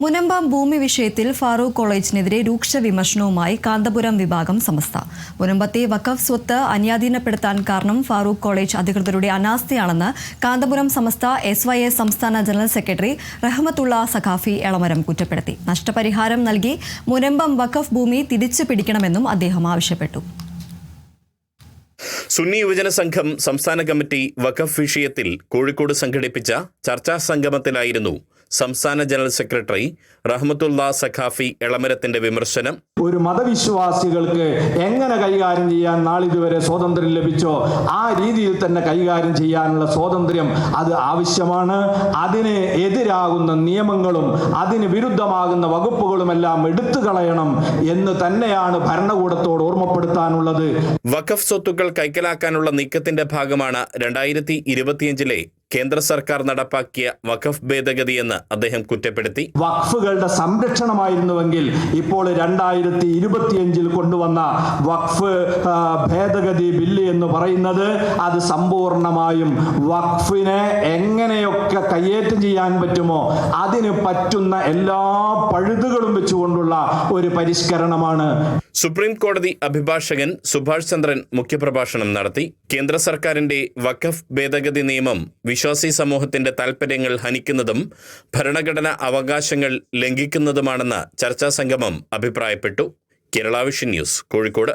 മുനമ്പം ഭൂമി വിഷയത്തിൽ ഫാറൂഖ് കോളേജിനെതിരെ രൂക്ഷ വിമർശനവുമായി കാന്തപുരം വിഭാഗം സമസ്ത. മുനമ്പത്തെ വഖഫ് സ്വത്ത് അന്യാധീനപ്പെടുത്താൻ കാരണം ഫാറൂഖ് കോളേജ് അധികൃതരുടെ അനാസ്ഥയാണെന്ന് കാന്തപുരം സമസ്ത SYS സംസ്ഥാന ജനറൽ സെക്രട്ടറി റഹ്മത്തുള്ള സഖാഫി എളമരം കുറ്റപ്പെടുത്തി. നഷ്ടപരിഹാരം നൽകി മുനമ്പം വഖഫ് ഭൂമി തിരിച്ചു പിടിക്കണമെന്നും അദ്ദേഹം ആവശ്യപ്പെട്ടു. സുന്നി യുവജന സംഘം സംസ്ഥാന കമ്മിറ്റി വഖഫ് വിഷയത്തിൽ കോഴിക്കോട് സംഘടിപ്പിച്ച ചർച്ചാ സംഗമത്തിലായിരുന്നു സംസ്ഥാന ജനറൽ സെക്രട്ടറി റഹ്മത്തുള്ള സഖാഫി എളമരത്തിന്റെ വിമർശനം. ഒരു മതവിശ്വാസികൾക്ക് എങ്ങനെ കൈകാര്യം ചെയ്യാൻ നാളിതുവരെ സ്വാതന്ത്ര്യം ലഭിച്ചോ ആ രീതിയിൽ തന്നെ കൈകാര്യം ചെയ്യാനുള്ള സ്വാതന്ത്ര്യം അത് ആവശ്യമാണ്. അതിന് എതിരാകുന്ന നിയമങ്ങളും അതിന് വിരുദ്ധമാകുന്ന വകുപ്പുകളുമെല്ലാം എടുത്തു കളയണം എന്ന് തന്നെയാണ് ഭരണകൂടത്തോട് ഓർമ്മപ്പെടുത്താനുള്ളത്. വഖഫ് സ്വത്തുക്കൾ കൈക്കലാക്കാനുള്ള നീക്കത്തിന്റെ ഭാഗമാണ് 2025 കേന്ദ്ര സർക്കാർ നടപ്പാക്കിയ വഖഫ് ഭേദഗതിയെന്ന് അദ്ദേഹം കുറ്റപ്പെടുത്തി. വഖഫുകളുടെ സംരക്ഷണമായിരുന്നുവെങ്കിൽ ഇപ്പോൾ 2025 കൊണ്ടുവന്ന വഖഫ് ഭേദഗതി ബില്ല് എന്ന് പറയുന്നത് അത് സമ്പൂർണമായും വഖഫിനെ എങ്ങനെയൊക്കെ കയ്യേറ്റം ചെയ്യാൻ പറ്റുമോ അതിന് പറ്റുന്ന എല്ലാ പഴുതുകളും വെച്ചുകൊണ്ടുള്ള ഒരു പരിഷ്കരണമാണ്. സുപ്രീം കോടതി അഭിഭാഷകൻ സുഭാഷ് ചന്ദ്രൻ മുഖ്യപ്രഭാഷണം നടത്തി. കേന്ദ്ര സർക്കാരിന്റെ വഖഫ് ഭേദഗതി നിയമം വിശ്വാസി സമൂഹത്തിന്റെ താൽപര്യങ്ങൾ ഹനിക്കുന്നതും ഭരണഘടനാ അവകാശങ്ങൾ ലംഘിക്കുന്നതുമാണെന്ന് ചർച്ചാ സംഗമം അഭിപ്രായപ്പെട്ടു. Kerala vision news, Kozhikode.